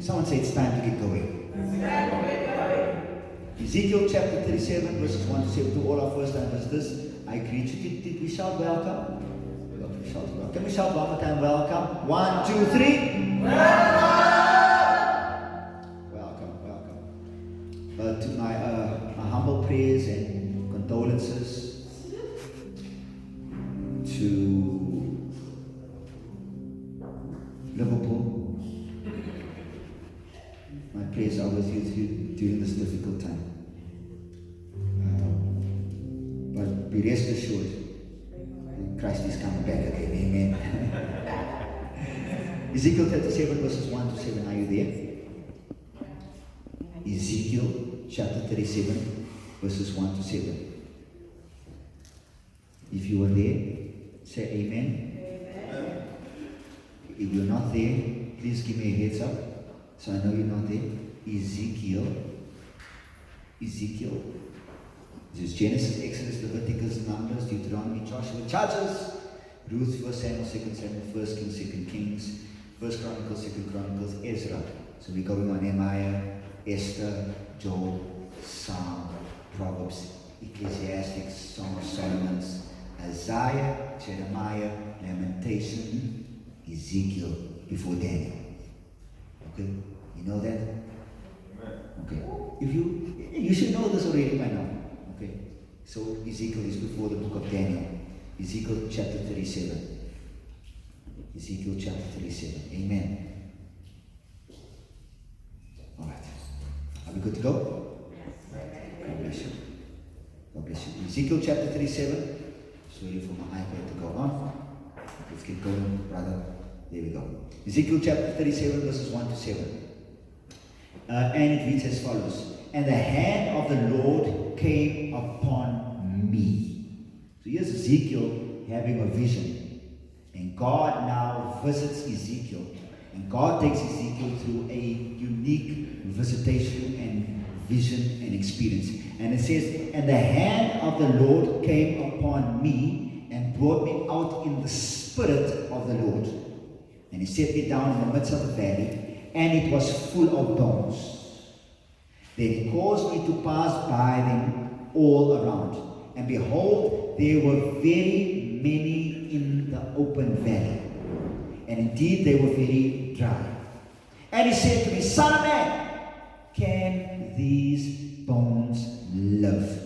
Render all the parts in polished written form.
Someone say it's time to get going. Ezekiel chapter 37, verses 1 to 7. To all our first time visitors, I greet you. Did we shout welcome? Can we shout one more time? Welcome. 1, 2, 3. Welcome. To my humble prayers and condolences to Liverpool. My prayers are with you during this difficult time. But be rest assured, Christ is coming back again. Amen. Ezekiel 37 verses 1 to 7. Are you there? Ezekiel chapter 37 verses 1 to 7. If you are there, say amen. Amen. If you're not there, please give me a heads up so I know you're not there. Ezekiel. This is Genesis, Exodus, Leviticus, Numbers, Deuteronomy, Joshua, Judges, Ruth, 1 Samuel, 2 Samuel, 1 Kings, 2 Kings, 1 Chronicles, 2 Chronicles, Ezra. So we're going on Nehemiah, Esther, Job, Psalm, Proverbs, Ecclesiastes, Song of Solomon, Isaiah, Jeremiah, Lamentation, Ezekiel, before Daniel. Okay? You know that? Okay. If you should know this already by now. Okay. So Ezekiel is before the book of Daniel. Ezekiel chapter 37. Ezekiel chapter 37. Amen. Alright. Are we good to go? Yes. God bless you. God bless you. Ezekiel chapter 37. Sorry for my iPad to go on. Let's get going, brother. There we go. Ezekiel chapter 37 verses 1 to 7. And it reads as follows. And the hand of the Lord came upon me. So here's Ezekiel having a vision. And God now visits Ezekiel. And God takes Ezekiel through a unique visitation and vision and experience. And it says, and the hand of the Lord came upon me and brought me out in the spirit of the Lord. And he set me down in the midst of the valley, and it was full of bones. Then he caused me to pass by them all around. And behold, there were very many in the open valley. And indeed they were very dry. And he said to me, Son of man, can these bones live?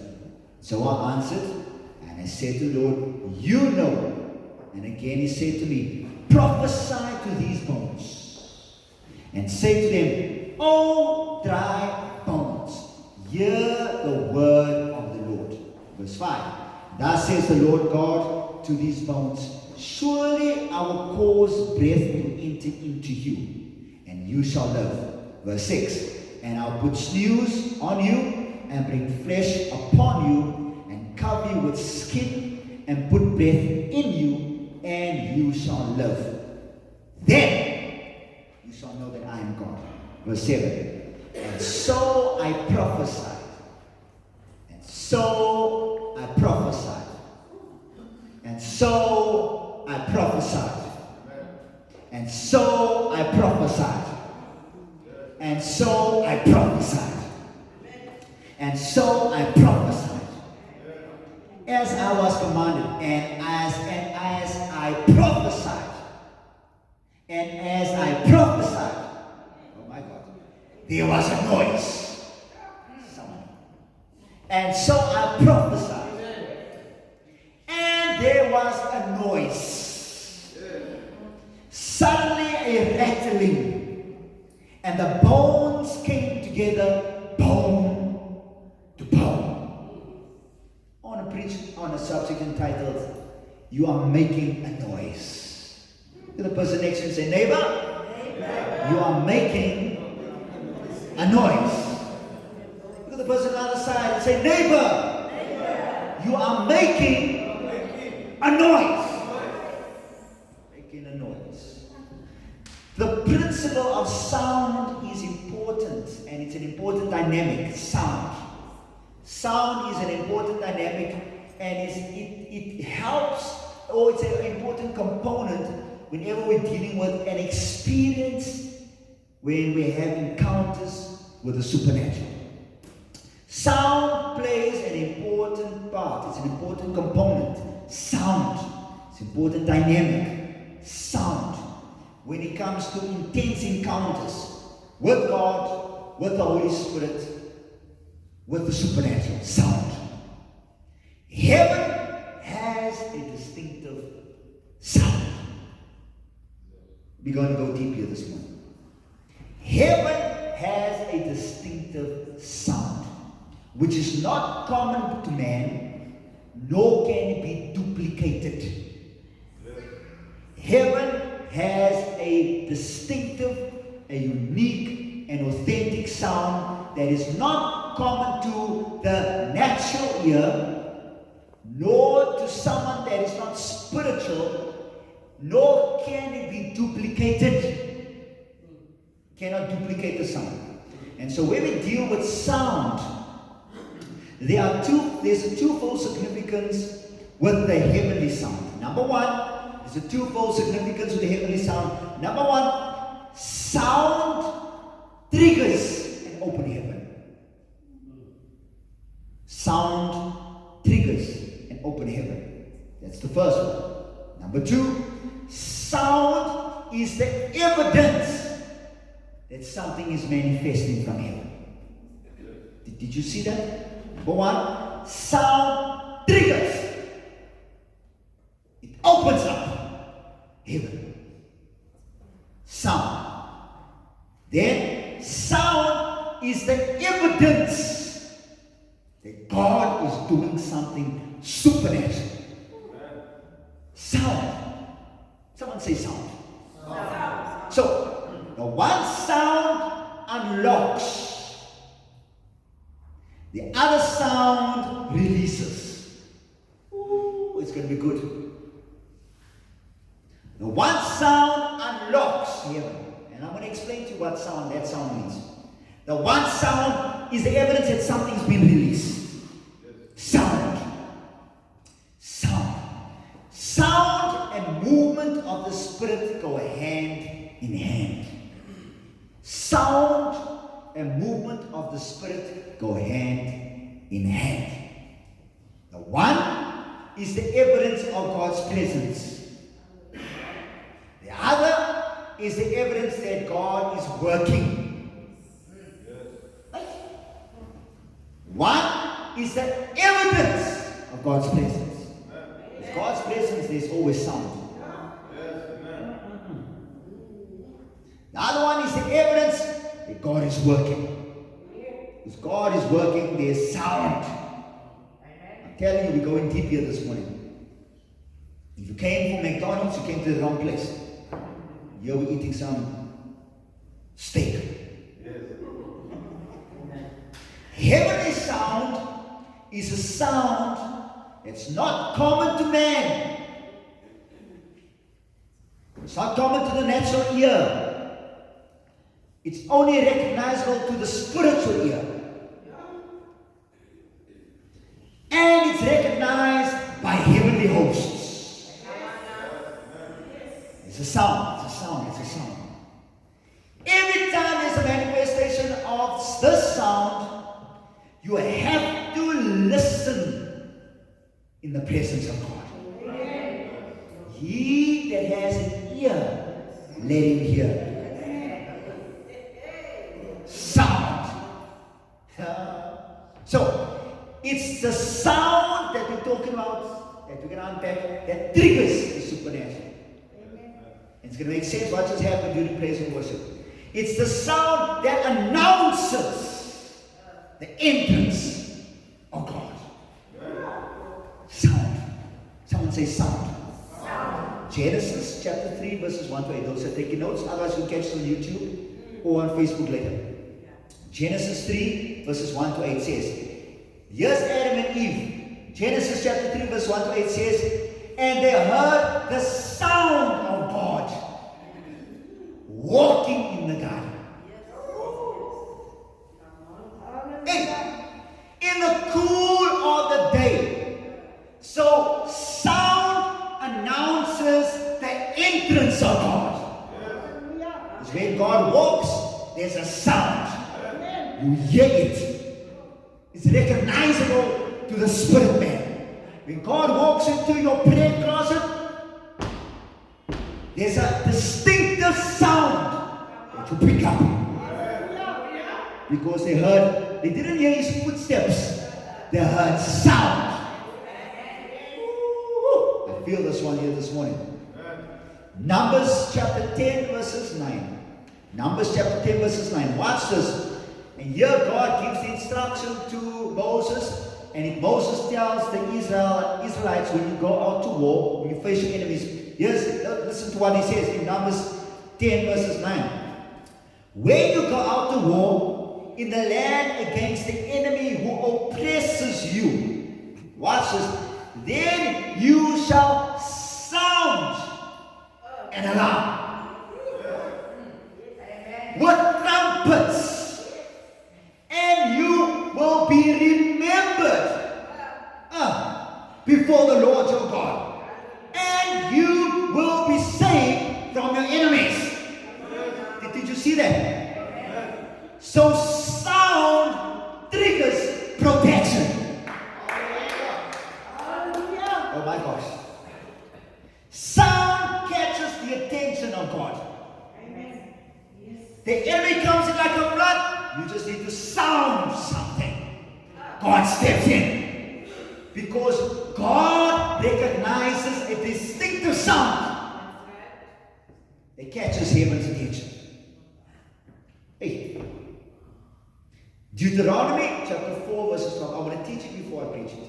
So I answered, and I said to the Lord, you know. And again he said to me, prophesy to these bones, and say to them, O dry bones, hear the word of the Lord. Verse 5. Thus says the Lord God to these bones, surely I will cause breath to enter into you, and you shall live. Verse 6. And I'll put sinews on you, and bring flesh upon you, and cover you with skin, and put breath in you, and you shall live. Then you shall know that I am God. Verse 7. And so I prophesied. And so I prophesied. And so I prophesied. And so I prophesied. And so I prophesied. And so I prophesied. As I was commanded, and as I prophesied. And as I prophesied, oh my God, there was a noise. And so I prophesied. And there was a noise. Suddenly a rattling. And the bones came together, bone to bone. I want to preach on a subject entitled, You Are Making a Noise. To the person next to you and say, neighbor, you are making a noise. Look at the person on the other side and say, neighbor, you are making a noise. Making a noise. The principle of sound is important, and it's an important dynamic. Sound. Sound is an important dynamic, and it helps, or it's an important component whenever we're dealing with an experience when we have encounters with the supernatural. Sound plays an important part. It's an important component. Sound. It's important dynamic. Sound. When it comes to intense encounters with God, with the Holy Spirit, with the supernatural. Sound. Heaven has a distinctive sound. We're going to go deep here this morning. Heaven has a distinctive sound, which is not common to man, nor can it be duplicated. Heaven has a distinctive, a unique, and authentic sound that is not common to the natural ear, nor to someone that is not spiritual, nor can it be duplicated. Cannot duplicate the sound. And so when we deal with sound, there's a twofold significance with the heavenly sound. Number one, there's a twofold significance with the heavenly sound. Number one, sound triggers an open heaven. Sound triggers an open heaven. That's the first one. Number two, sound is the evidence that something is manifesting from heaven. Did you see that? Number one, sound triggers. It opens up heaven. Sound. Then, sound is the evidence that God is doing something supernatural. Sound. Someone say sound. Sound. So, the one sound unlocks. The other sound releases. Ooh, it's going to be good. The one sound unlocks heaven. And I'm going to explain to you what that sound means. The one sound is the evidence that something's been released. Sound. Sound. Sound and movement of the Spirit go hand in hand. Sound and movement of the Spirit go hand in hand. The one is the evidence of God's presence. The other is the evidence that God is working. One is the evidence of God's presence. With God's presence, there's always sound. The other one is the evidence that God is working. If God is working, there's sound. I'm telling you, we're going deep here this morning. If you came from McDonald's, you came to the wrong place. Here we're eating some steak. Heavenly sound is a sound that's not common to man. It's not common to the natural ear. It's only recognizable to the spiritual ear. And it's recognized by heavenly hosts. It's a sound, it's a sound, it's a sound. Every time there's a manifestation of this sound, you have to listen in the presence of God. He that has an ear, let him hear. Sound. So, it's the sound that we're talking about, that we're going to unpack, that triggers the supernatural. And it's going to make sense what just happened during praise and worship. It's the sound that announces the entrance of God. Sound. Someone say sound. Genesis chapter 3 verses 1 to 8. Those are taking notes, otherwise you'll catch it on YouTube or on Facebook later. Genesis 3 verses 1 to 8 says, here's Adam and Eve. Genesis chapter 3 verse 1 to 8 says, and they heard the sound of God walking in the garden. And in the cool of the day. So sound announces the entrance of God. It's when God walks, there's a sound. You hear it. It's recognizable to the spirit man. When God walks into your prayer closet, there's a distinctive sound that you pick up. Because they didn't hear his footsteps, they heard sound. Ooh, I feel this one here this morning. Numbers chapter 10 verses 9. Numbers chapter 10 verses 9. Watch this. And here God gives the instruction to Moses. And Moses tells the Israelites, when you go out to war, when you face your enemies, listen to what he says in Numbers 10 verses 9. When you go out to war in the land against the enemy who oppresses you, watch this, then you shall sound an alarm with trumpets, and you will be remembered before the Lord your God, and you will be saved from your enemies. Did you see that? So sound triggers protection. Oh my gosh. Sound catches the attention of God. The enemy comes in like a flood. You just need to sound something. God steps in. Because God recognizes a distinctive sound that catches heaven's attention. Hey. Deuteronomy chapter 4 verses 12. I want to teach it before I preach it.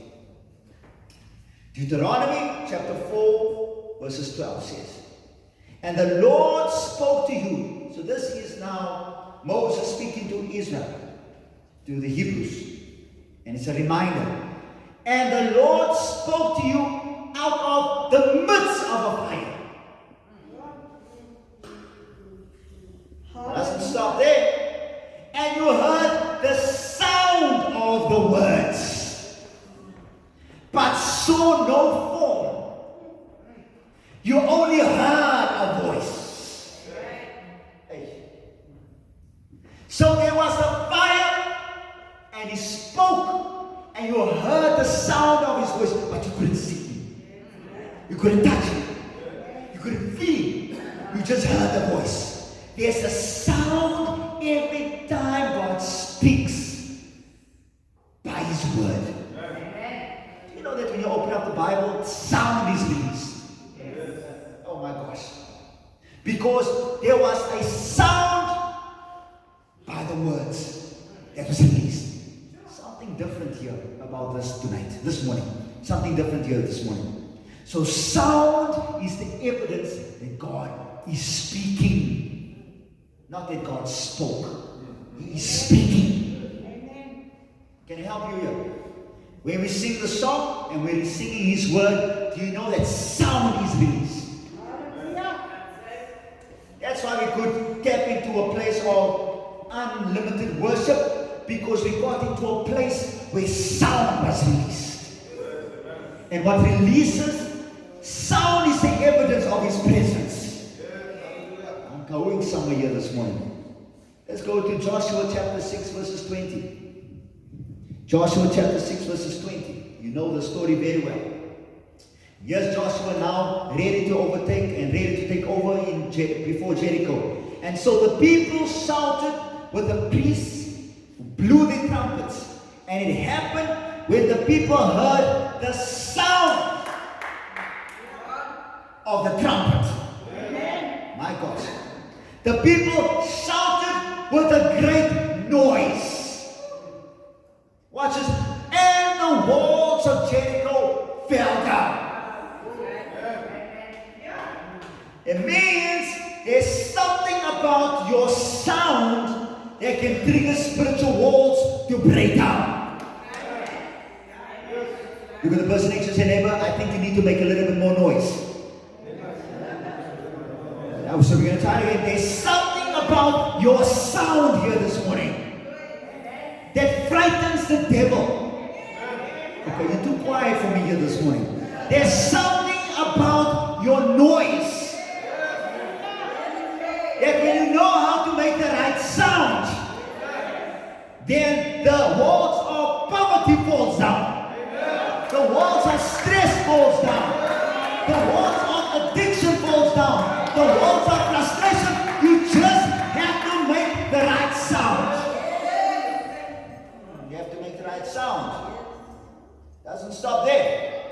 Deuteronomy chapter 4 verses 12 says, and the Lord spoke to you. So this is now Moses speaking to Israel, to the Hebrews. And it's a reminder. And the Lord spoke to you out of the midst of a fire. Doesn't stop there. And you heard the sound of the words, but saw no form. You only heard a voice. Hey. So there was a fire, and he spoke, and you heard the sound of his voice, but you couldn't see him. You couldn't touch him. You couldn't feel him. You just heard the voice. There's a sound every time God speaks by his word. Do you know that when you open up the Bible, sound is released? Oh my gosh. Because there was a sound by the words that was released. Something different here about this tonight, this morning. Something different here this morning. So sound is the evidence that God is speaking. Not that God spoke. He is speaking. Amen. Can I help you here? When we sing the song and when we're singing his word, do you know that sound is released? That's why we could tap into a place of unlimited worship, because we got into a place where sound was released. And what releases sound is the evidence of his presence. I'm going somewhere here this morning. Let's go to Joshua chapter 6 verses 20. Joshua chapter 6 verses 20. You know the story very well. Yes, Joshua now ready to overtake and ready to take over before Jericho. And so the people shouted with the priests who blew the trumpets. And it happened when the people heard the sound of the trumpet. Amen. My God. The people shouted with a great noise. Watch this. And the walls of Jericho fell down. It means there's something about your sound that can trigger spiritual walls to break down. Look at the person next to your neighbor. I think you need to make a little bit more noise. So we're going to try again. There's something about your sound here this morning that frightens the devil. Okay, you're too quiet for me here this morning. There's something about your noise that when you know how to make the right sound, then the walls of poverty falls down. The walls of stress falls down. The walls of addiction falls down. The walls of frustration. You just have to make the right sound. You have to make the right sound. Doesn't stop there.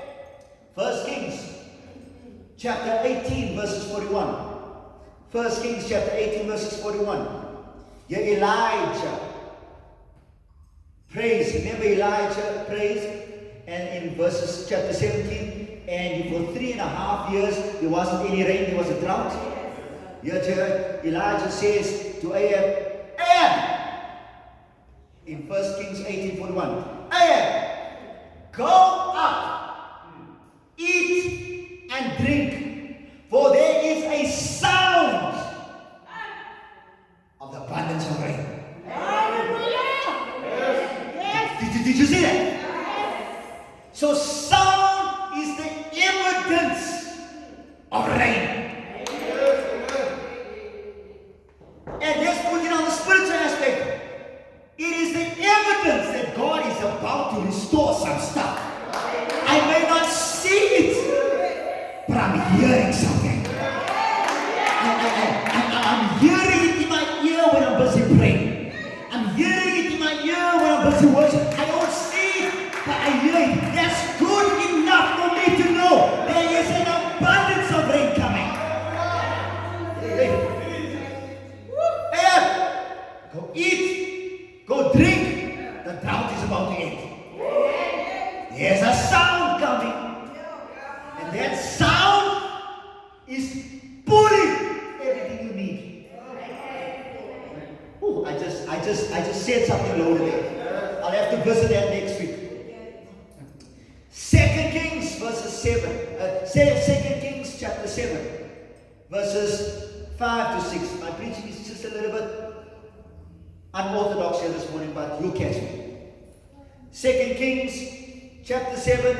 1 Kings chapter 18 verses 41. 1 Kings chapter 18 verses 41. Yeah, Elijah prays. Remember Elijah prays, and in verses chapter 17, and for 3.5 years there wasn't any rain, there was a drought. Here Elijah says to Ahab, Ahab, in 1 Kings 18:41, Ahab, go up, eat and drink, for there is a sound of the abundance of rain. Did you see that? So sound is the evidence of rain. And let's put it on the spiritual aspect. It is the evidence that God is about to restore some stuff. I may not see it, but I'm hearing something. I'm hearing it in my ear when I'm busy praying. I'm hearing it in my ear when I'm busy worshiping. I don't see it, but I hear it. That's good enough for me to know there is an abundance of rain coming. Go eat, go drink. The drought is about to end. There's a sound coming, and that sound is pulling everything you need. Ooh, I just said something lower there. I'll have to visit that next week. 2 Kings verses 2 Kings chapter 7 verses 5 to 6. My preaching is just a little bit unorthodox here this morning, but you'll catch me. 2 Kings chapter 7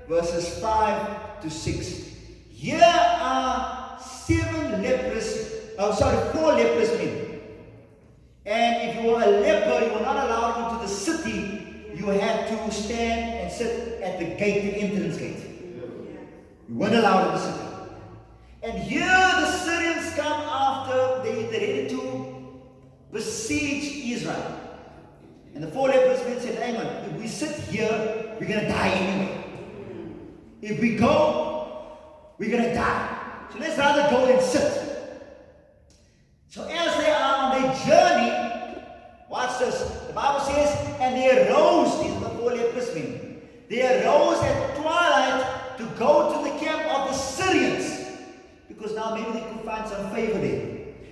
verses 5 to 6. Here are 4 leprous men. And if you were a leper, you were not allowed into the city. You had to stand and sit at the gate, the entrance gate. You weren't allowed in the city. And here the Syrians come after they're ready to besiege Israel. And the 4 leprous men said, hang on, if we sit here, we're going to die anyway. If we go, we're going to die. So let's rather go and sit. So as they are on their journey, watch this. The Bible says, and they arose, these are the 4 leprous men. They arose at twilight to go to the camp of the Syrians, because now maybe they could find some favor there.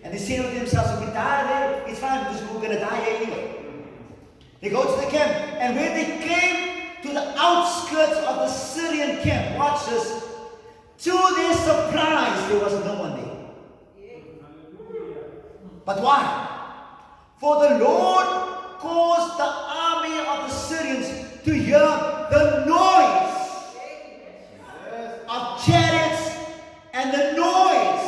And they said to themselves, if we die there, it's fine because we're going to die here anyway. They go to the camp, and when they came to the outskirts of the Syrian camp, watch this, to their surprise, there was no one there. But why? For the Lord caused the army of the Syrians to hear the noise of chariots and the noise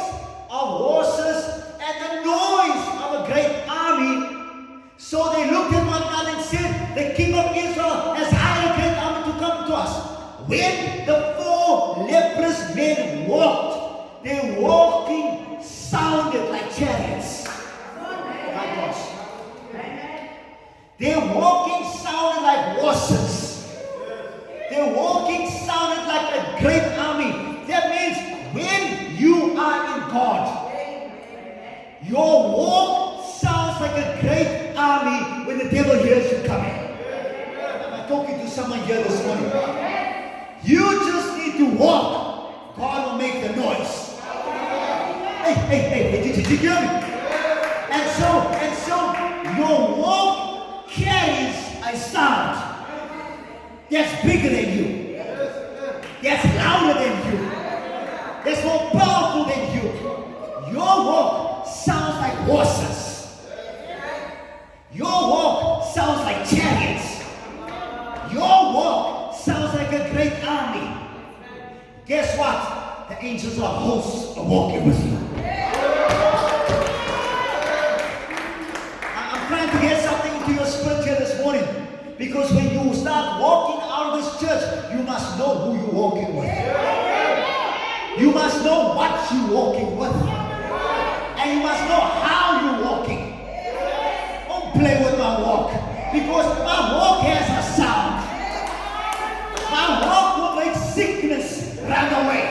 of horses and the noise of a great army. So they looked at one another and said, the king of Israel has hired a great army to come to us. When the 4 leprous men walked, their walking sounded like chariots. Their walking sounded like horses. Their walking sounded like a great army. That means when you are in God, your walk sounds like a great army when the devil hears you coming. Am I talking to someone here this morning? You just need to walk. God will make the noise. Hey, did you hear me? And so your walk carries a sound that's bigger than you, that's louder than you, that's more powerful than you. Your walk sounds like horses. Your walk sounds like chariots. Your walk sounds like a great army. Guess what? The angels of hosts are walking with you. I'm trying to get something into your spirit here Because when you start walking out of this church, you must know who you're walking with. You must know what you're walking with. And you must know how you're walking. Don't play with my walk. Because my walk has a sound. My walk will make sickness run away.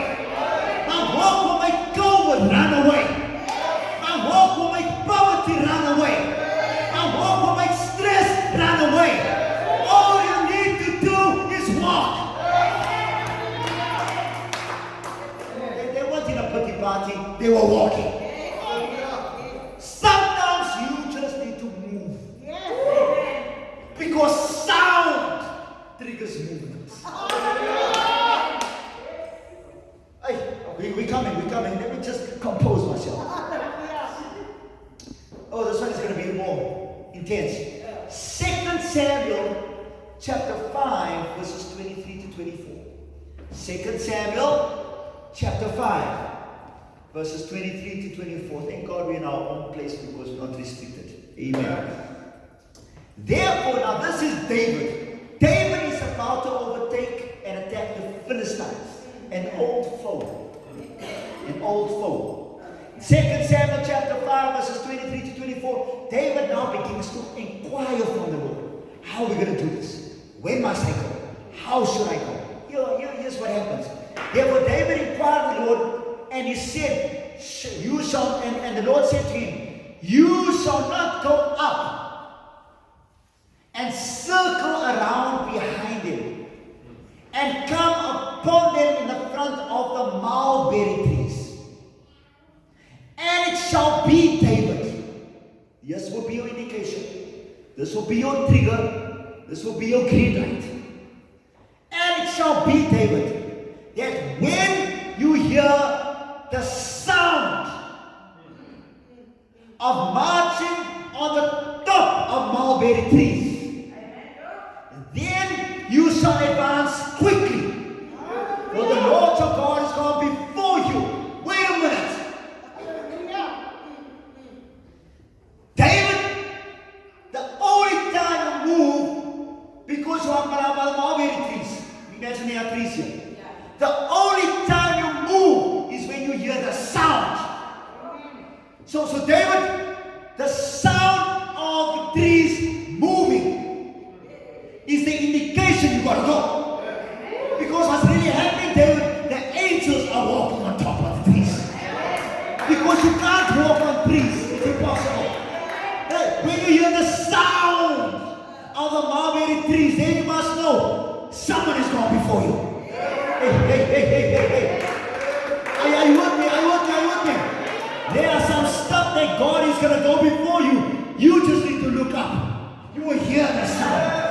My walk will make COVID run away. My walk will make poverty run away. My walk will make stress run away. All you need to do is walk. They weren't in a pity party, they were walking. Sometimes you just need to move. Because sound triggers movements. Hey, we coming. Let me just compose myself. Oh, this one is going to be more intense. 2 Samuel chapter 5 verses 23 to 24. 2 Samuel chapter 5 verses 23 to 24. Thank God we're in our own place because we're not restricted. Amen. Therefore, now this is David. David is about to overtake and attack the Philistines. An old foe. An old foe. 2 Samuel chapter 5 verses 23 to 24. David now begins to inquire from the Lord. How are we going to do this? When must I go? How should I go? Here's what happens. Therefore David inquired of the Lord, and he said, you shall, and the Lord said to him, you shall not go up and circle around behind him and come upon them in the front of the mulberry trees. And it shall be, David, this will be your indication, this will be your trigger, this will be your green light. And it shall be, David, that when you hear the sound of marching on the top of mulberry trees, then you shall advance quickly. For the Lord your God is gone before you. Wait a minute. David, the only time you move, because you are by the mulberry trees. Imagine there are trees here. The only time you move is when you hear the sound. So David, the sound of the trees moving is the indication you got to go. Because what's really happening, David, the angels are walking on top of the trees. Because you can't walk on trees, it's impossible. Hey, when you hear the sound of the mulberry trees, then you must know someone is going before you. Hey. Are you with me? There are some stuff that God is going to go before you. You just need to look up. You will hear the sound.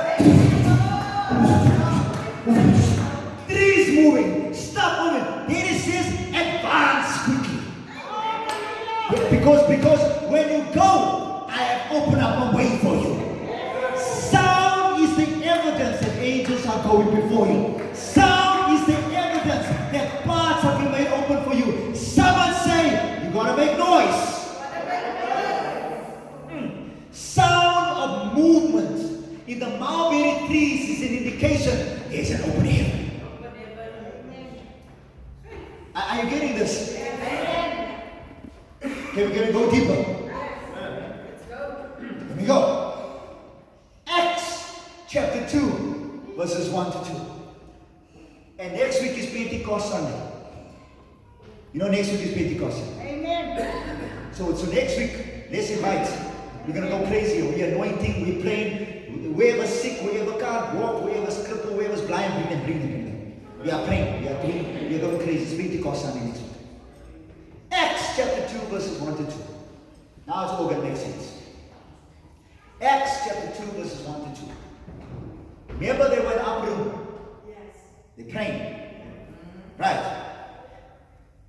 Trees moving. Stop moving. Then it says advance quickly. Because when you go, I have opened up a way for you. Sound is the evidence that angels are going before you. Sound is the evidence that paths have been made open for you. Someone say, you gotta make noise. Sound of movement in the mulberry trees is an indication there's an open heaven. Are you getting this? Can we go deeper? Let me go. Acts chapter 2 verses 1 to 2. And next week is Pentecost Sunday. You know next week is Pentecost Sunday. Amen. So next week, let's invite. We're going to go crazy. We're anointing, we're praying. Whoever's sick, whoever can't walk, whoever's crippled, whoever's blind, bring them. We are praying, we are going crazy. It's Pentecost Sunday next week. Acts chapter 2 verses 1 to 2. Now it's all going to make sense. Acts chapter 2 verses 1 to 2. Remember they were in upper room. They're praying. Right.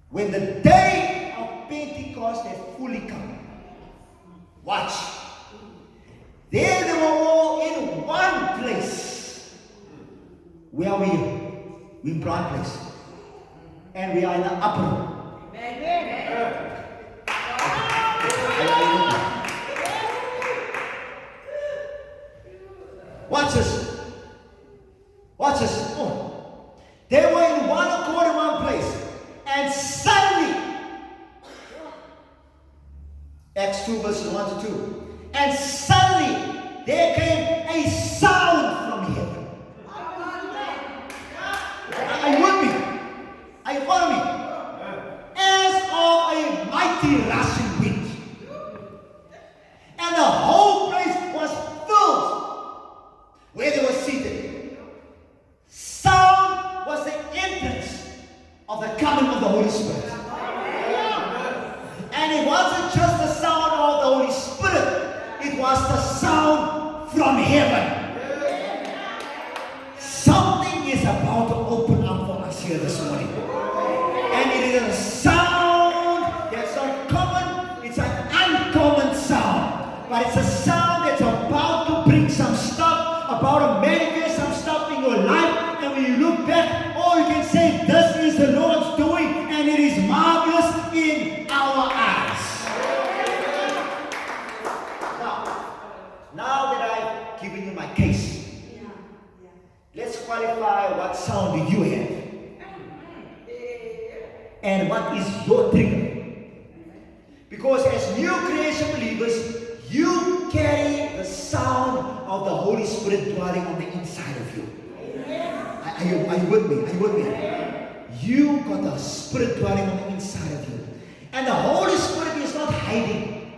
When the day of Pentecost had fully come, watch. There they were all in one place. Where are we? We're in one place. And we are in the upper room. Watch this. from heaven. Something is about to open up for us here this morning. And it is a sound that's not common, it's an uncommon sound. But it's a sound that's about to bring some stuff, about to manifest some stuff in your life. And when you look back, all you can say, this is the Lord's doing, and it is marvelous in our eyes. Now that I've given you my case, let's qualify what sound do you have. And what is your trigger? Because as new creation believers, you carry the sound of the Holy Spirit dwelling on the inside of you. Are you with me? Are you with me? You got the Spirit dwelling on the inside of you. And the Holy Spirit is not hiding.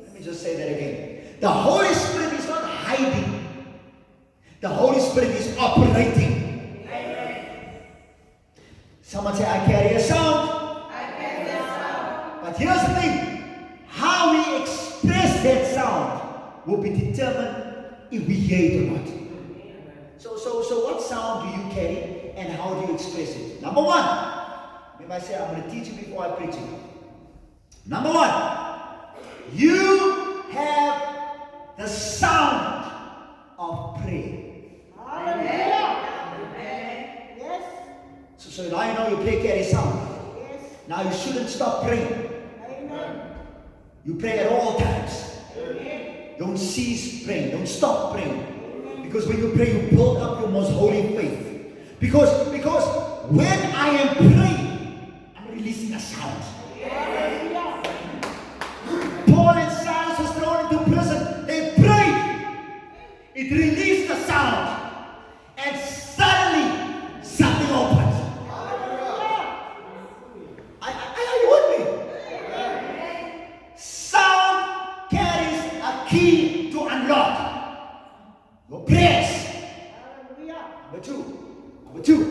Let me just say that again. The Holy Spirit is not hiding. The Holy Spirit is operating. Someone say, I carry a sound. I carry a sound. But here's the thing. How we express that sound will be determined if we hear it or not. So what sound do you carry and how do you express it? Number one. Maybe I say, I'm going to teach you before I preach it. Number one. You have the sound of prayer. Yes. So now you know your prayer carries sound. Yes. Now you shouldn't stop praying. Amen. You pray at all times. Amen. Don't cease praying. Don't stop praying. Because when you pray, you build up your most holy faith. Because when I am praying, I'm releasing a sound. Paul and Silas was thrown into prison. They prayed. It released the sound. And suddenly, something opened. Are you with me? Sound carries a key to unlock your prayers. Number two.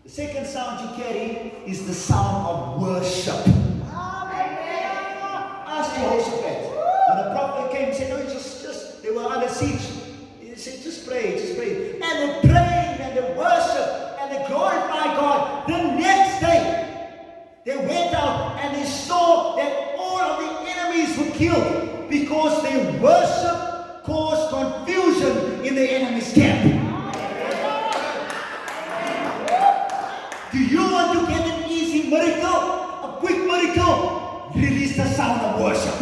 The second sound you carry is the sound of worship. Ask Jehoshaphat. When the prophet came, he said, no, just they were under siege. He said, just pray. And they prayed and they worshiped and they glorified God. The next day, they went out and they saw that all of the enemies were killed because their worship caused confusion in the enemy's camp. Do you want to get an easy miracle? A quick miracle? Release the sound of worship.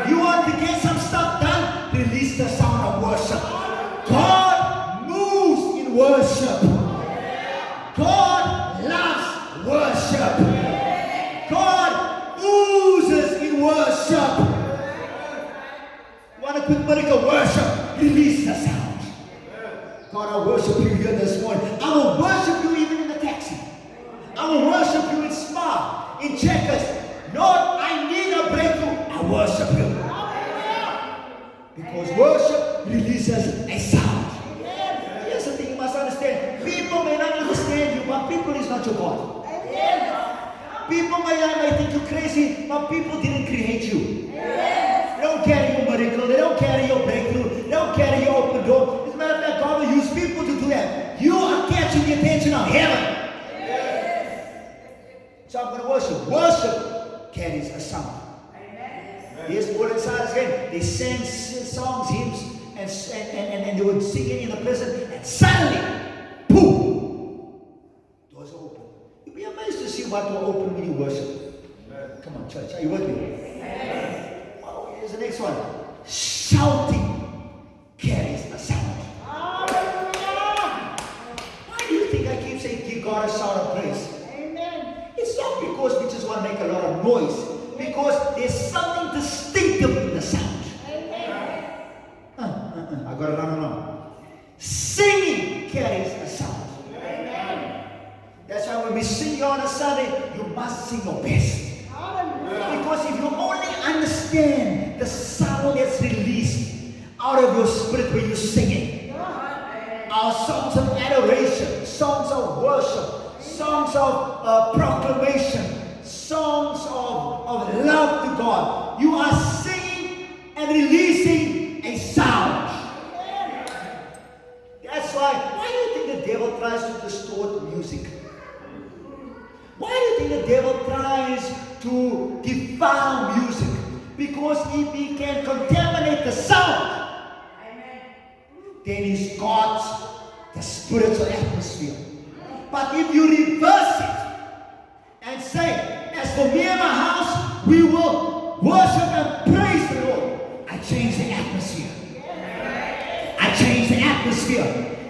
You want to get some stuff done? Release the sound of worship. God moves in worship. God loves worship. God oozes in worship. You want a quick miracle? Worship. Release the sound. God, I worship you here this morning. I will worship you even in the taxi. I will worship you in Spa, in Checkers. Lord, I need a breakthrough. I worship you. Because worship releases a sound. Here's the thing you must understand. People may not understand you, but people is not your God. People may think you're crazy, but people didn't create you. They don't carry your miracle. They don't carry your breakthrough. They don't carry your open door. As a matter of fact, God will use people to do that. You are catching the attention of heaven. So I'm going to worship. Worship carries a sound. Yes, Paul and Silas again. They sang songs, hymns, and they were singing in the prison. And suddenly, boom, doors are open. You'll be amazed to see what will open when you worship. Come on, church. Are you with me? Well, here's the next one. Shouting carries a sound. Why do you think I keep saying give God a shout of praise? It's not because we just want to make a lot of noise. Because there's something distinctive in the sound. I got it on. Singing carries a sound. That's why when we sing here on a Sunday, you must sing your best. Because if you only understand the sound that's released out of your spirit when you're singing, our songs of adoration, songs of worship, songs of proclamation, songs of love to God. You are singing and releasing the devil tries to defile music. Because if he can contaminate the sound, then he's got the spiritual atmosphere. But if you reverse it and say, as for me and my house, we will worship and praise the Lord, I change the atmosphere. I change the atmosphere.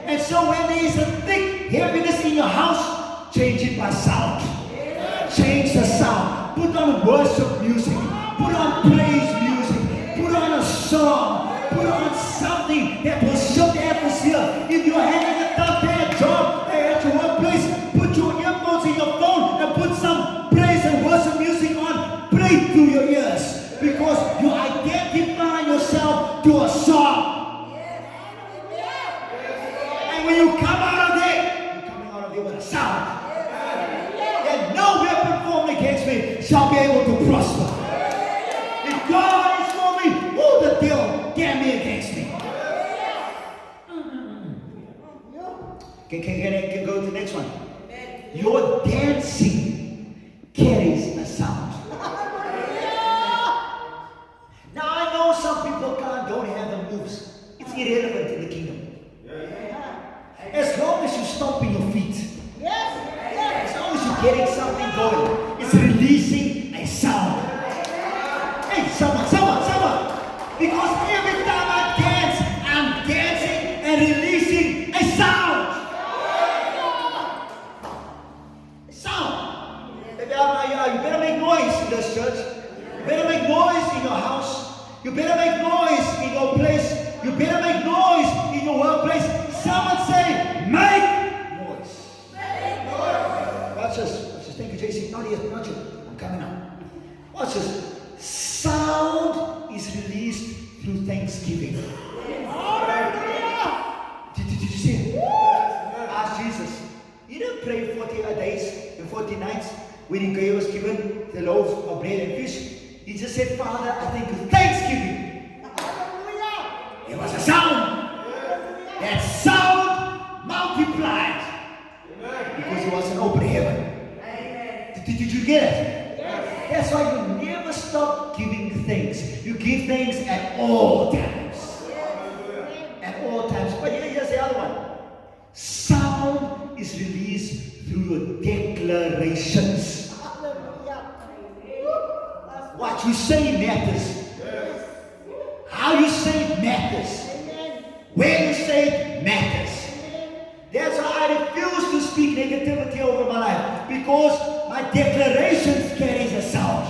And so when there is a thick heaviness in your house, change it by sound. Change the sound. Put on worship music. Put on praise music. Put on a song. Put on something that will shift the atmosphere. If you're having a tough day at job, at your workplace, put your earphones in your phone and put some praise and worship music on. Play through your ears. Because you identify yourself to a song. And when you come out of there, you're coming out of there with a sound. And no weapon formed against me shall be able to prosper. If God is for me, who the devil dare me against me? Can go to the next one. Your dancing carries a sound. Now I know some people don't have the moves. It's irrelevant in the kingdom. As long as you stomp in your feet, as long as you're getting something going, it's releasing a sound. Hey, someone. Because every time I dance, I'm dancing and releasing a sound. A sound. You better make noise in this church. You better make noise in your house. You better make noise in your place. You better make noise in your workplace. Someone say, make noise. Watch this. Thank you, JC. Not you. I'm coming up. Watch this. Sound is released through thanksgiving. Did you see it? Ask Jesus. He didn't pray 40 days and 40 nights when he was given the loaves of bread and fish. He just said, Father, I thank you. Thanksgiving. There was a sound. That sound multiplied. Because it was an open heaven. Did you get it? That's why you never stop giving thanks. You give thanks at all times. At all times. But here's the other one. Sound is released through your declarations. What you say matters. How you say it matters. Where you say it matters. That's why I refuse to speak negativity over my life. Because my declarations carries a sound.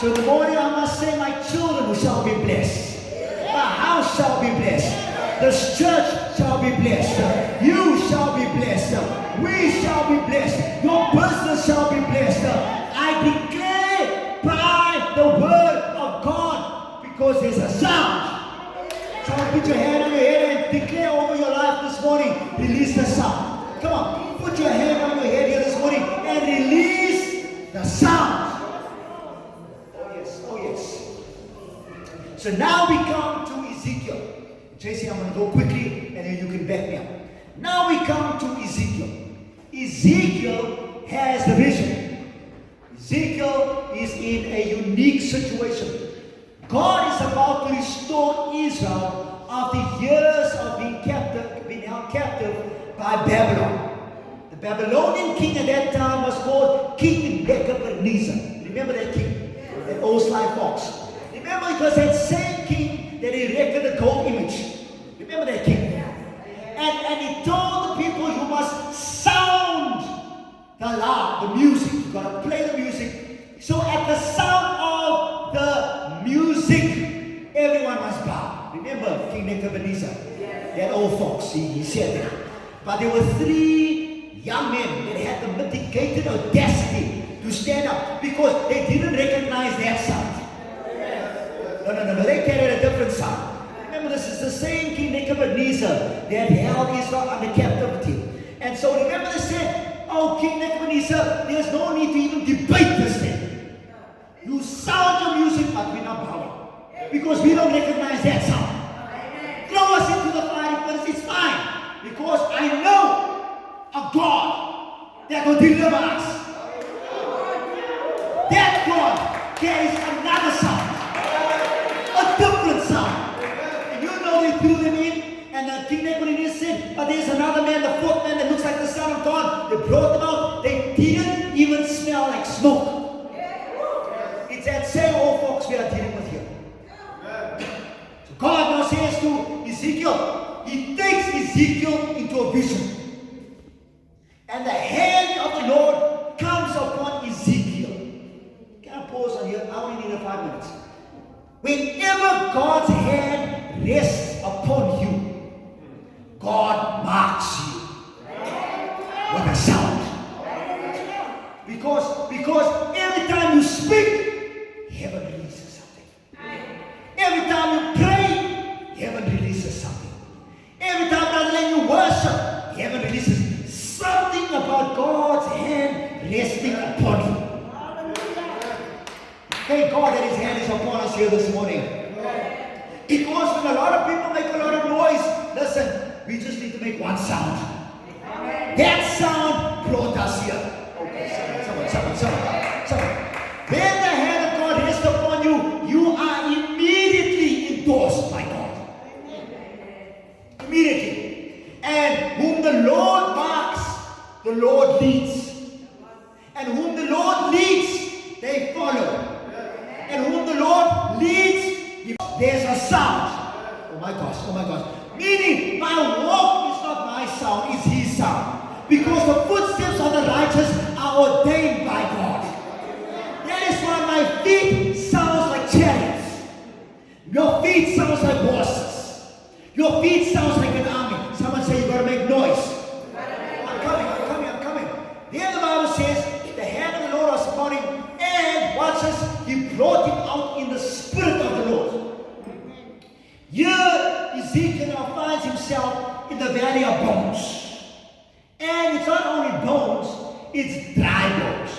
So in the morning I must say, my children shall be blessed. My house shall be blessed. This church shall be blessed. You shall be blessed. We shall be blessed. Your business shall be blessed. I declare by the word of God, because there's a sound. Someone put your hand on your head and declare over your life this morning. Release the sound. Come on, put your hand on your head here this morning and release the sound. Oh yes. So now we come to Ezekiel. JC, I'm going to go quickly and then you can back me up. Now we come to Ezekiel. Ezekiel has the vision. Ezekiel is in a unique situation. God is about to restore Israel after years of being held captive by Babylon. The Babylonian king at that time was called King Nebuchadnezzar. Remember that king? That old sly fox. Remember, it was that same king that erected the gold image. Remember that king? And he told the people, you must sound the music. You got to play the music. So at the sound of the music, everyone must bow. Remember King Nebuchadnezzar? That old fox, he said that. But there were 3 young men that had the mitigated audacity to stand up because they didn't recognize that sound. No, they carried a different sound. Remember, this is the same King Nebuchadnezzar that held Israel under captivity. And so remember they said, oh, King Nebuchadnezzar, there's no need to even debate this thing. You sound your music, but we're not bowing. Because we don't recognize that sound. Throw us into the fire furnace, it's fine. Because I know a God that will deliver us. he threw them in, and King Nebuchadnezzar said, but there's another man, the fourth man that looks like the Son of God. They brought them out. They didn't even smell like smoke. It's that same old folks we are dealing with here. So God now says to Ezekiel, he takes Ezekiel into a vision. And the hand of the Lord comes upon Ezekiel. Can I pause on here? I only need 5 minutes. Whenever God's hand rests upon you, God marks you with a sound. Because every time you speak, heaven releases something. Every time you pray, heaven releases something. Every time, rather than you worship, heaven releases something about God's hand resting upon you. Thank God that His hand is upon us here this morning. Because when a lot of people make a lot of noise, listen, we just need to make one sound. That sound brought us here. Okay, someone. When the hand of God rests upon you, you are immediately endorsed by God. Immediately. And whom the Lord marks, the Lord leads. And whom the Lord leads, they follow. And whom the Lord leads, there's a sound. Oh my gosh. Meaning, my walk is not my sound, it's His sound. Because the footsteps of the righteous are ordained by God. That is why my feet sounds like chariots. Your feet sounds like horses. Your feet sounds like an army. Someone say you gotta make noise. I'm coming. Then the Bible says, the hand of the Lord was upon him, and watch this, He brought him out in the Spirit of the Lord. Here, Ezekiel now finds himself in the valley of bones. And it's not only bones, it's dry bones.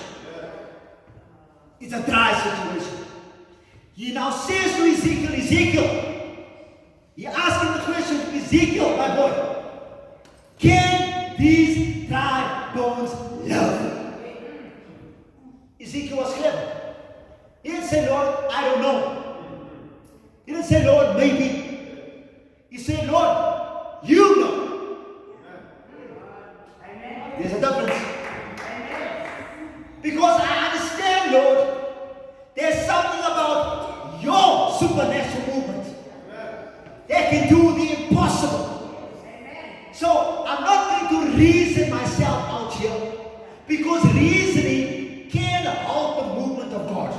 It's a dry situation. He now says to Ezekiel, he asks him the question, Ezekiel, my boy, can these dry bones live? Ezekiel was clever. He didn't say, Lord, I don't know. He didn't say, Lord, maybe. He said, Lord, you know. There's a difference. Because I understand, Lord, there's something about your supernatural movement that can do the impossible. So I'm not going to reason myself out here, because reasoning can halt the movement of God.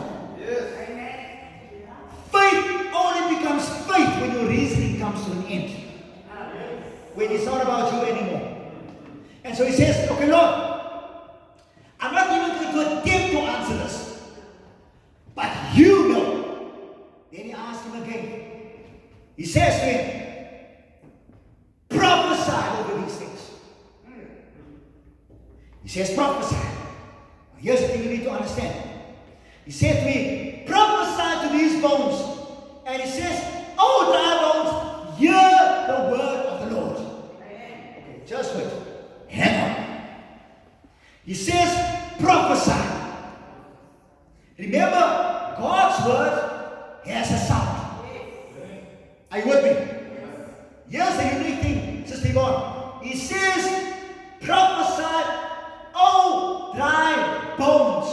Faith only becomes faith when your reasoning comes to an end. When it's not about you anymore. And so he says, okay, Lord, I'm not even going to attempt to answer this. But you know. Then he asks him again. He says to him, prophesy over these things. He says, prophesy. Here's the thing you need to understand. He said to me, prophesy to these bones. And he says, oh, dry bones, hear the word of the Lord. Okay, just wait. Hang on. He says, prophesy. Remember, God's word has a sound. Are you with me? Here's the unique thing, Sister Yvonne. He says, prophesy, oh, dry bones.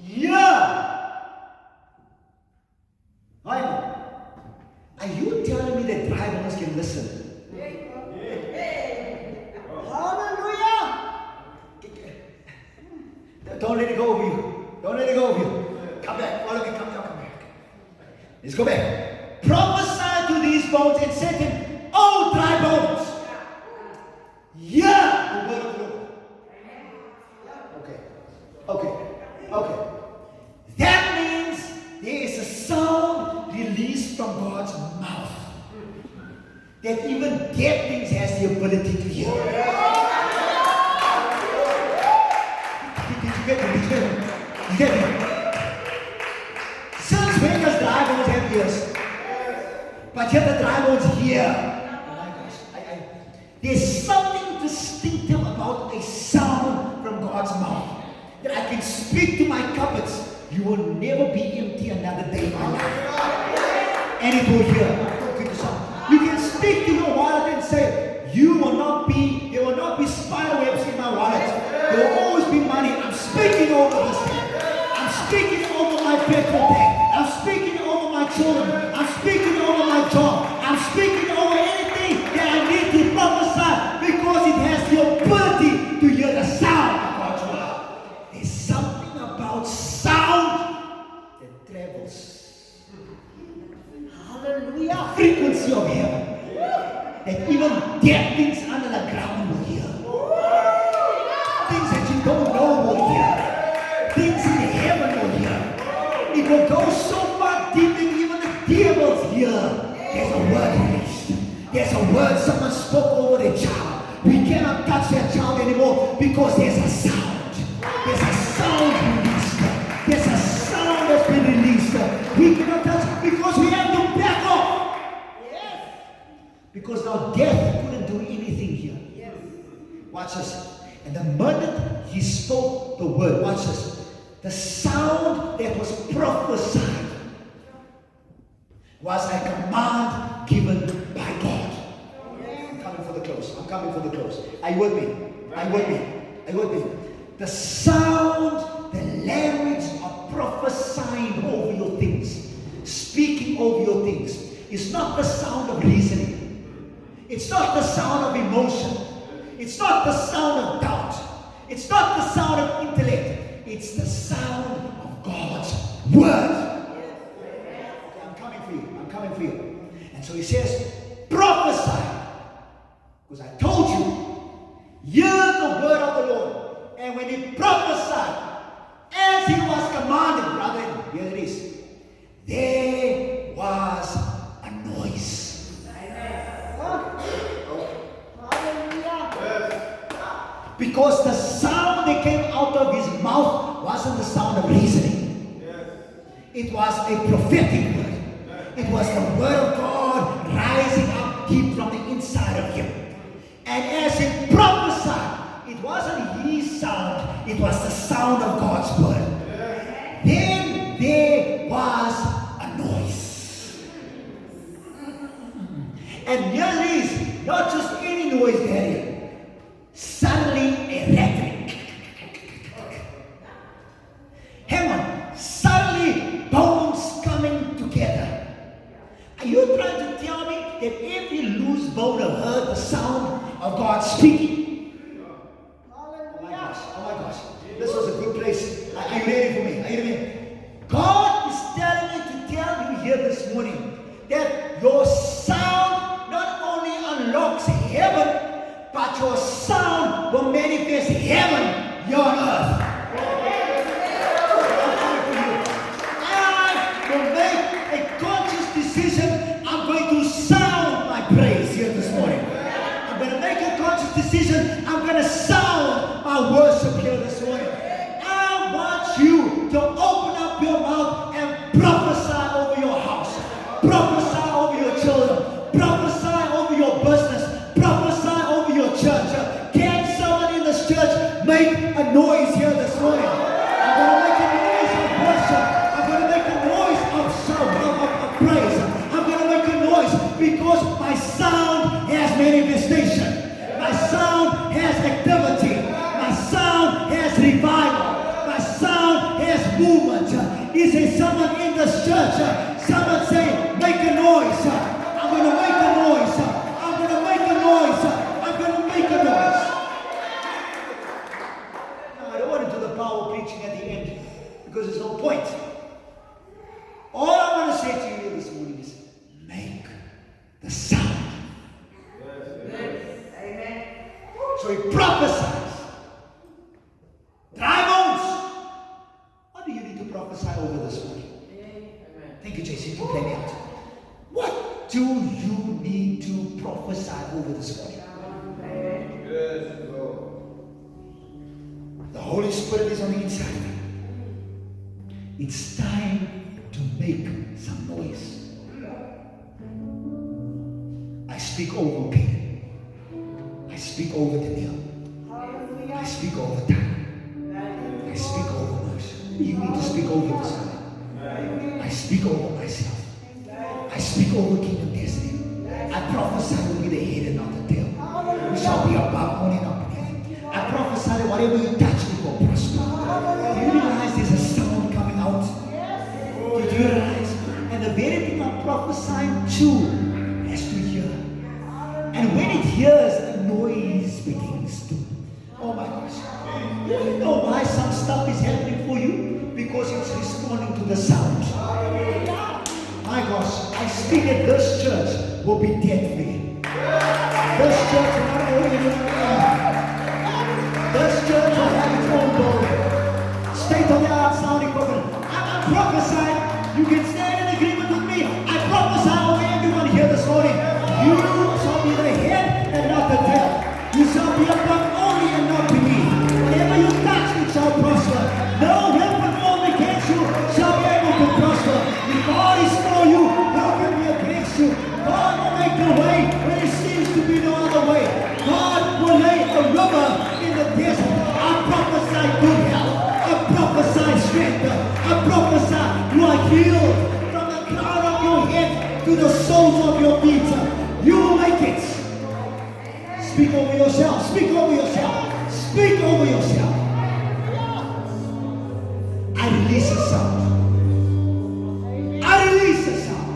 Yeah. Are you telling me that dry bones can listen? Hallelujah! Don't let it go over you. Don't let it go over you. Come back. Follow me. Come back. Let's go back. Prophesy to these bones and said to him, oh, dry bones. Yeah, the word of the Lord. Okay. That means there is a sound released from God's mouth that even dead things has the ability to hear. Did you get me? Since when does dry bones have ears? But yet the dry bones hear. Oh my gosh. There's something distinctive about a sound from God's mouth that I can speak to my cupboards. You will never be empty another day in my life. And it will hear. I'm talking to some children. I'm speaking over my job. I'm speaking over anything that I need to prophesy because it has the ability to hear the sound of God's word. There's something about sound that travels. Hallelujah. Frequency of heaven. That even dead things under the ground will hear. Things that you don't know will hear. Things in the heaven will hear. It will go so far deep that even the devils hear. There's a word released. There's a word someone spoke over the child. We cannot touch that child anymore because there's a sound. There's a sound released. There's a sound that's been released. We cannot touch it because we have to back off. Because now death couldn't do anything here. Watch this. And the moment he spoke the word, watch this. The sound that was prophesied was a command given by God. I'm coming for the close. I'm coming for the close. Are you with me? Are you with me? Are you with me? The sound, the language of prophesying over your things, speaking over your things, is not the sound of reasoning. It's not the sound of emotion. It's not the sound of doubt. It's not the sound of intellect. It's the sound of God's word. Okay, I'm coming for you. I'm coming for you. And so he says, prophesy. Because I told you, hear the word of the Lord. And when he prophesied, as he was commanded, brother, here it is, there was a noise. Because the sound that came out of his mouth wasn't the sound of reasoning. It was a prophetic word. It was the word of God rising up deep from the inside of him. And as he prophesied, it wasn't his sound, it was the sound of God's word. Then there was a noise. And here is not just any noise there. Suddenly a rattling. Hang on. Suddenly bones coming together. Are you trying to tell me that every loose bone heard the sound of God speaking? Oh my gosh. Oh my gosh. This was a good place. Are you ready for me? Are you ready? God is telling me to tell you here this morning that your sound not only unlocks heaven, but your sound will manifest heaven here on earth. I will make a conscious decision. I'm going to sound my praise here this morning. I'm going to make a conscious decision. I'm going to sound my worship here this morning. I want you to open up your mouth and prophesy over your house. Prophesy over your children. Prophesy over your business. Prophesy over your church. Can someone in this church make a noise here this morning? I'm going to make a noise of worship. I'm going to make a noise of praise. I'm going to make a noise because my sound has manifestation. My sound has activity. My sound has revival. My sound has movement. Is there someone in this church? Someone say, make a noise. I'm going to make a noise. I'm going to make a noise. I'm going to make a noise. Now, I don't want to do the power preaching at the end because there's no point. All I want to say to you this morning is make the sound. Amen. So he prophesies. Dry bones. What do you need to prophesy over this morning? Thank you, JC. You can play me out. What do you need to prophesy over this morning? The Holy Spirit is on the inside of you. It's time to make some noise. I speak over Peter. I speak over Daniel. I speak over time. I speak over mercy. You need to speak over this morning. I speak over myself. I speak over kingdom destiny. I prophesy will be the head and not the tail. We shall be above only not beneath. I prophesy that whatever you touch it will prosper. Do you realize there's a sound coming out? Did you realize? And the very prophesying to has to hear. And when it hears, a noise begins to. Oh my gosh. You know why some stuff is happening for you? Because it's responding to the sound. My gosh, I speak that this church will be debt free. This church will not owe anyone. This church will have its own building. State-of-the-art sound equipment. I'm prophesying. You can stand in agreement with me. I prophesy over everyone here this morning. You shall be the head and not the tail. You shall be above only and not beneath. Whatever you touch, it shall prosper. No weapon formed against you shall be able to prosper. If God is for you, who can be against you? God will make a way when there seems to be no other way. God will lay a river in the desert. I prophesy good health. I prophesy strength. I prophesy you are healed from the crown of your head to the soles of your feet. You will make it. Speak over yourself. Speak over yourself. Speak over yourself. I release a sound. I release a sound.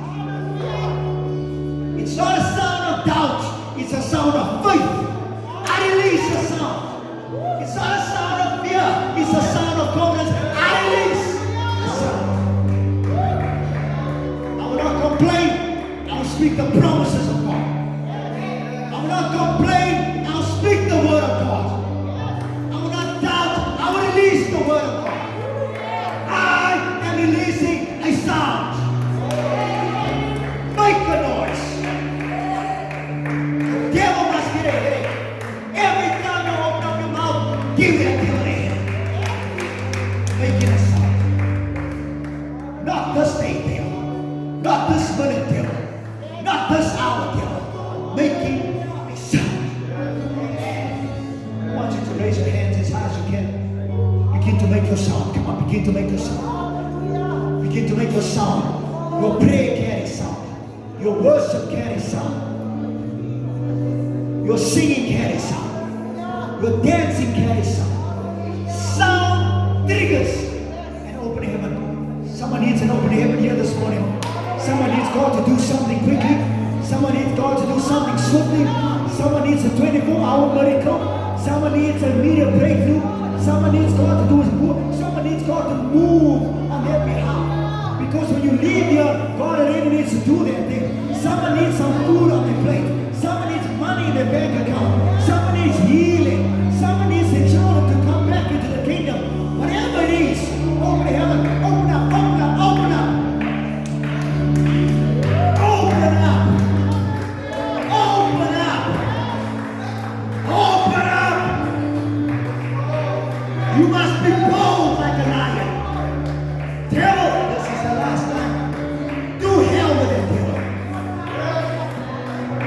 It's not a sound of doubt. It's a sound of faith. I release a sound. It's not a sound of fear. It's a sound of confidence. I release a sound. I will not complain. I will speak the promises of God. I will not complain. I will speak the word of God. I will not doubt. I will release the word of God. I am releasing a sound. Make a noise. The devil must get a headache. Every time you open up your mouth, give that devil a headache. Making a sound. Not the state devil. Not this minute devil. Not this hour devil. Making a sound. I want you to raise your hands as high as you can. Begin to make your sound. Come on, begin to make your sound. Begin to make your sound. Your prayer carries sound. Your worship carries sound. Your singing carries sound. Your dancing carries sound. Sound triggers an open heaven. Someone needs an open heaven here this morning. Someone needs God to do something quickly. Someone needs God to do something swiftly. Someone needs a 24-hour miracle. Someone needs an immediate breakthrough. Someone needs God to do his work. Someone needs God to move on their behalf. Because when you leave here, God already needs to do that thing. Someone needs some food on their plate. Someone needs money in their bank account. Someone needs healing. Someone needs their children to come back into the kingdom. Whatever it is, open heaven. Open up, open up, open up. Open up. Open up. Open up. You must be bold like a lion. Devil, this is the last time. Do hell with it, devil.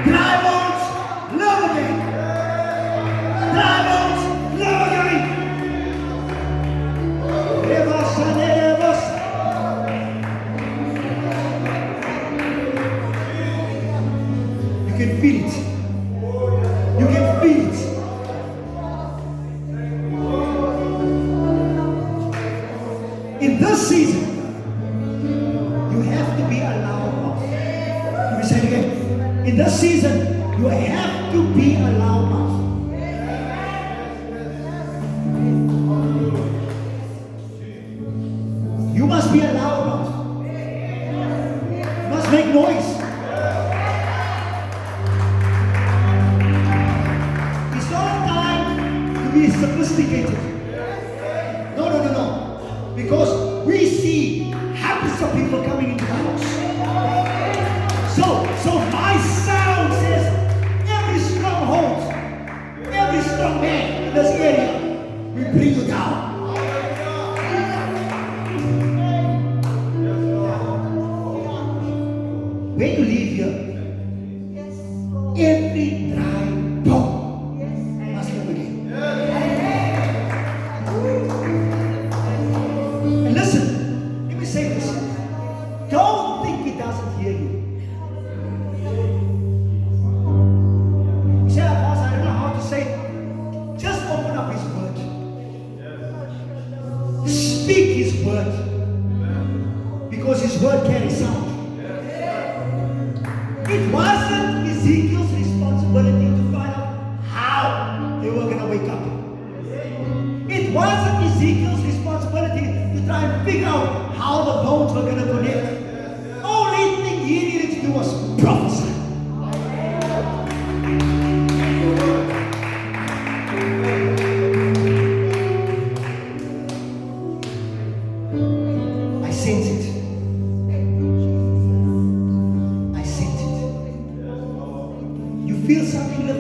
Dry bones, love again. Dry bones, love again. You can feel it. You can feel it. In this season, you have to be a loudmouth. Let me say it again. In this season, you have to be a loudmouth. You must be a loudmouth. You must make noise. It's not time to be sophisticated. No. Because we see hundreds of people coming into the house. So my sound says every stronghold, every strong man in this area, we bring you down. When you leave here, every dry bone must live again. And listen, let me say this. Don't think he doesn't hear you. You say, Apostle, I don't know how to say it. Just open up his word. Speak his word. Because his word carries sound. It wasn't Ezekiel's responsibility to find out how they were going to wake up. It wasn't Ezekiel's responsibility to try and figure out how the bones were going to connect. Only thing he needed to do was prophesy. I sense it. I sense it. You feel something lift